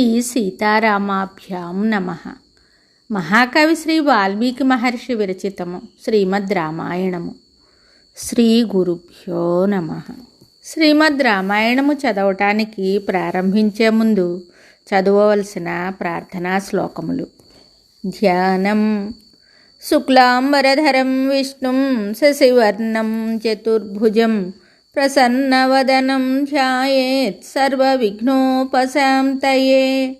శ్రీ సీతారామాభ్యాం నమః. మహాకవి శ్రీ వాల్మీకి మహర్షి విరచితము శ్రీమద్ రామాయణము. శ్రీ గురుభ్యో నమః. శ్రీమద్ రామాయణము చదవటానికి ప్రారంభించే ముందు చదవవలసిన ప్రార్థనా శ్లోకములు. ధ్యానం. శుక్లాంబరధరం విష్ణుం శశివర్ణం చతుర్భుజం ప్రసన్నవదనం ధ్యాయేత్ సర్వవిఘ్నోపశాంతయే.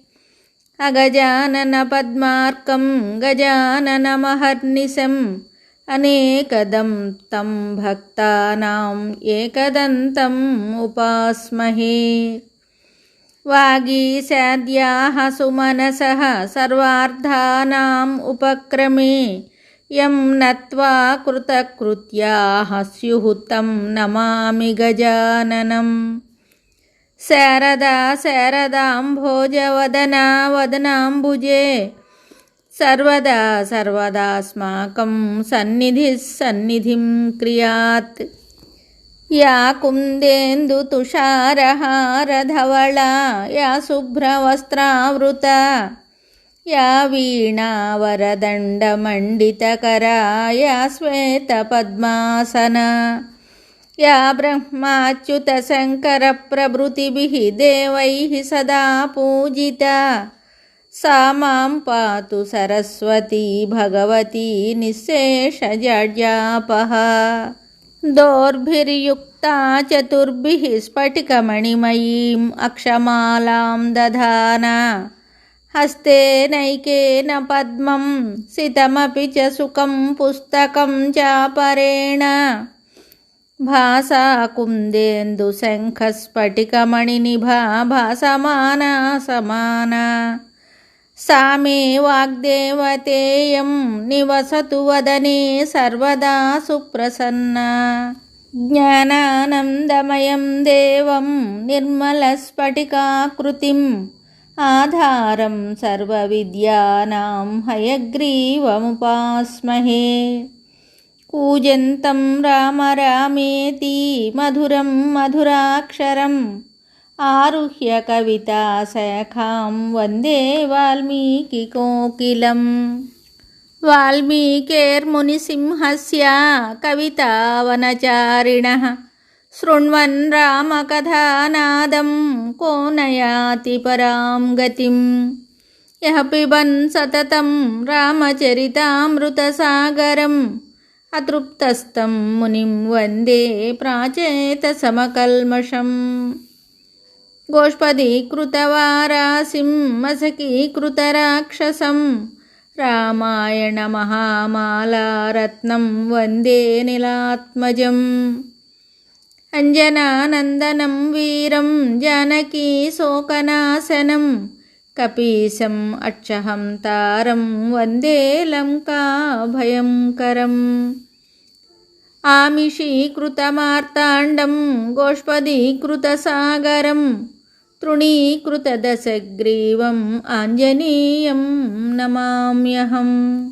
అగజానన పద్మార్కం గజాననమహర్నిశం అనేకదం తం భక్తానాం ఏకదంతం ఉపాస్మహే. వాగీశాద్యాః సుమనసః సర్వార్థానాం ఉపక్రమే యం నత్వా కృతకృత్యాః స్యుః తం నమామి గజాననం. శారదా శారదాంభోజవదనా వదనాంబుజే సర్వదా సర్వదాస్మాకం సన్నిధిః సన్నిధిం క్రియాత్. యా కుందేందుతుషారహారధవళా యా శుభ్రవస్త్రావృతా యా వీణావరదండమండితకరా యా శ్వేతపద్మాసనా యా బ్రహ్మాచ్యుతశంకరప్రభృతిభిः దేవైः సదా పూజితా సా మాం పాతు సరస్వతీ భగవతీ నిశ్శేషజడ్యాపహ. దోర్భిర్యుక్తా చతుర్భిः స్ఫటికమణిమయీం అక్షమాలాం దధానా హస్తే నైకేన పద్మం సితమపి చ సుఖం పుస్తకం చాపరేణ. భాసా కుందేందు శంఖస్ఫటికమణినిభా భాసమానా సమానా సా మే వాగ్దేవతేయం నివసతు వదనే సర్వదా సుప్రసన్నా. జ్ఞానానందమయం దేవం నిర్మలస్ఫటికాకృతిం ఆధారం సర్వవిద్యానాం హయగ్రీవముపాస్మహే. కూజంతం రామ రామేతి మధురం మధురాక్షరం ఆరుహ్య కవితాశాఖాం వందే వాల్మీకికోకిలం. వాల్మీకేర్మునిసింహస్య కవితావనచారిణః శృణ్వన్ రామకథానాదం కో నయాతి పరాం గతిం. యః పిబన్ సతతం రామచరితామృతసాగరం అతృప్తస్తం మునిం వందే ప్రాచేతసమకల్మషం. గోష్పదీకృతవారాసిం మసకీకృతరాక్షసం రామాయణ మహామాలారత్నం వందే నీలాత్మజం. అంజనానందనం వీరం జానకీ శోకనాశనం కపీశం అక్షహంతారం వందే లంకాభయంకరం. ఆమిషీకృతమార్తాండం గోష్పదీకృతసాగరం తృణీకృతదశగ్రీవం ఆంజనేయం నమామ్యహం.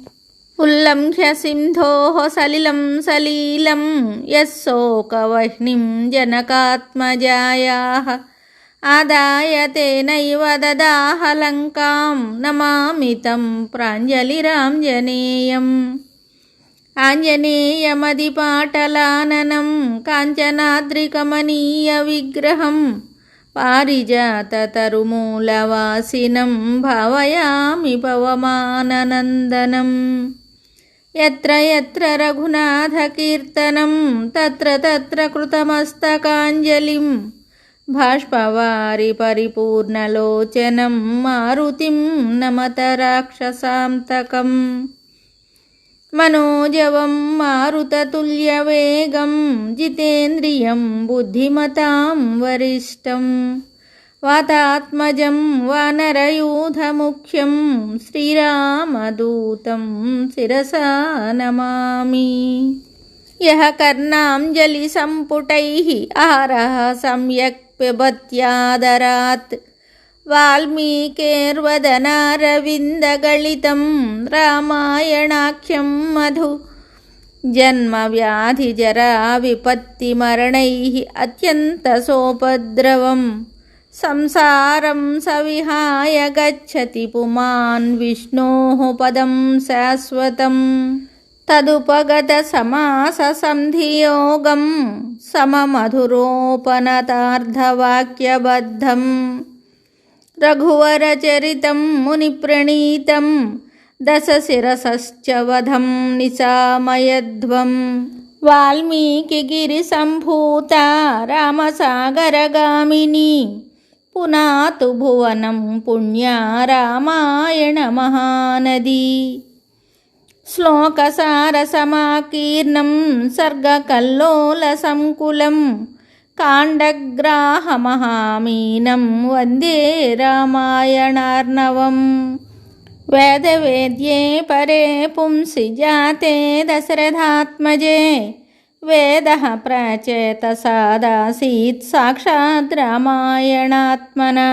ఉల్లంఘ్య సింధోః సలిలం సలీలం యశోకవహ్నిం జనకాత్మజాయాః ఆదాయ తేనైవ దదాహ లంకాం నమామి తం ప్రాంజలిరాంజనేయం. ఆంజనేయమదిపాటలాననం కాంచనాద్రికమనీయ విగ్రహం పారిజాతతరుమూలవాసినం భావయామి పవమాననందనం. యత్ర యత్ర రఘునాథకీర్తనం తత్ర తత్ర కృతమస్తకాంజలిం బాష్పవారి పరిపూర్ణలోచనం మారుతిం నమత రాక్షసాంతకం. మనోజవం మారుతతుల్యవేగం జితేంద్రియం బుద్ధిమతాం వరిష్టం. వాతాత్మజం వానరయూథముఖ్యం శ్రీరామదూతం శిరసా నమామి. యః కర్ణాంజలిసంపుటైః ఆహారః సమ్యక్ పిబత్యాదరాత్ వాల్మీకేర్వదనారవిందగళితం రామాయణాఖ్యం మధు. జన్మవ్యాధిజరా విపత్తిమరణైః అత్యంతసోపద్రవం సంసారం సవిహాయ గచ్చతి పుమాన్ విష్ణోః పదం శాశ్వతం తదుపగత సమాస సంధియోగం సమమధురోపనతార్థవాక్యబద్ధం రఘువరచరితం మునిప్రణీతం దశశిరసశ్చ వధం నిశామయధ్వం వాల్మీకిగిరిసంభూత రామసాగరగామిని పునాతు భువనం పుణ్యా రామాయణ మహానది శ్లోకసారసమాకీర్ణం సర్గకల్లోలసంకులం కాండగ్రాహమహామీనం వందే రామాయణార్ణవం వేదవేద్యే పరే పుంసి జాతే దశరథాత్మజే వేదః ప్రచేతసాదాసీత్ సాక్షాద్ రామాయణాత్మనా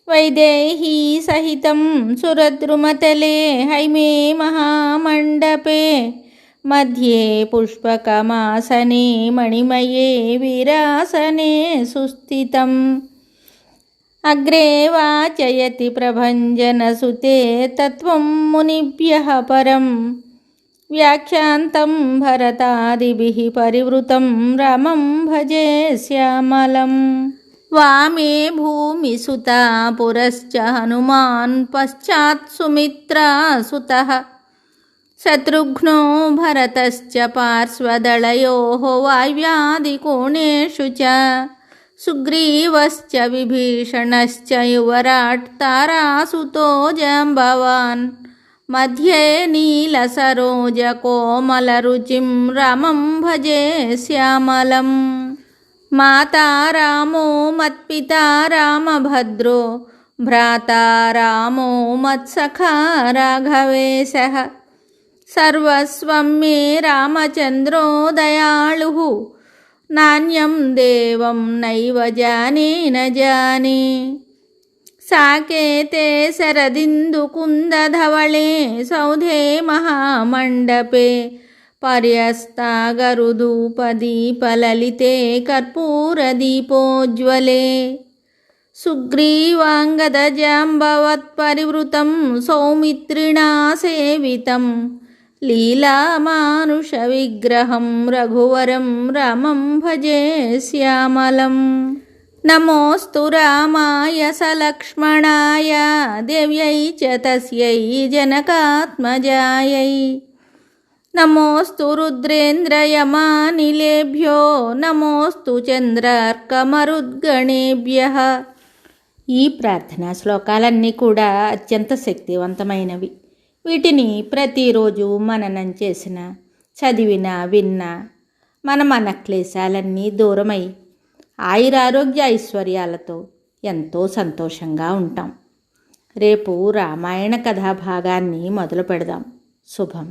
వైదేహీ సహితం సురద్రుమతలే హైమే మహామండపే మధ్యే పుష్పకమాసనే మణిమయే వీరాసనే సుస్థితం అగ్రే వాచయతి ప్రభంజనసుతే తత్వం మునిభ్యః పరం వ్యాఖ్యాంతం భరతాదిభిః పరివృతం రామం భజే శ్యామలం వామే భూమిసుతా పురశ్చ హనుమాన్ పశ్చాత్ సుమిత్రా సుతః శత్రుఘ్నో భరతశ్చ పార్శ్వదళయోః వాయ్వ్యాదికోణేషు చ సుగ్రీవశ్చ విభీషణశ్చ యువరాట్ తారాసుతో జాంబవాన్ మధ్యే నీలసరోజకోమలరుచిం రామం భజే శ్యామలం మాతా రామో మత్పితా రామభద్రో భ్రాతా రామో మత్సఖా రాఘవేశః సర్వస్వం మే రామచంద్రో దయాళుః నాన్యం దేవం నైవ జానే న జానే సాకేతే శరదిందుకుందధవళే సౌధే మహామండపే పర్యస్తాగరుదూపదీపలలితే కర్పూరదీపోజ్వలే సుగ్రీవాంగదజాంబవత్పరివృతం సౌమిత్రిణా సేవితం లీలామానుషవిగ్రహం రఘువరం రామం భజే శ్యామలం నమోऽस्तु రామాయ సలక్ష్మణాయ దేవ్యై చ తస్యై జనకాత్మజాయై నమోऽस्तु రుద్రేంద్రయమానిలేభ్యో నమోऽस्तु చంద్రార్కమరుద్గణేభ్యః. ఈ ప్రార్థనా శ్లోకాలన్నీ కూడా అత్యంత శక్తివంతమైనవి. వీటిని ప్రతిరోజు మననం చేసిన, చదివిన, విన్నా మన మనక్లేశాలన్నీ దూరమై ఆయురారోగ్య ఐశ్వర్యాలతో ఎంతో సంతోషంగా ఉంటాం. రేపు రామాయణ కథాభాగాన్ని మొదలు పెడదాం. శుభం.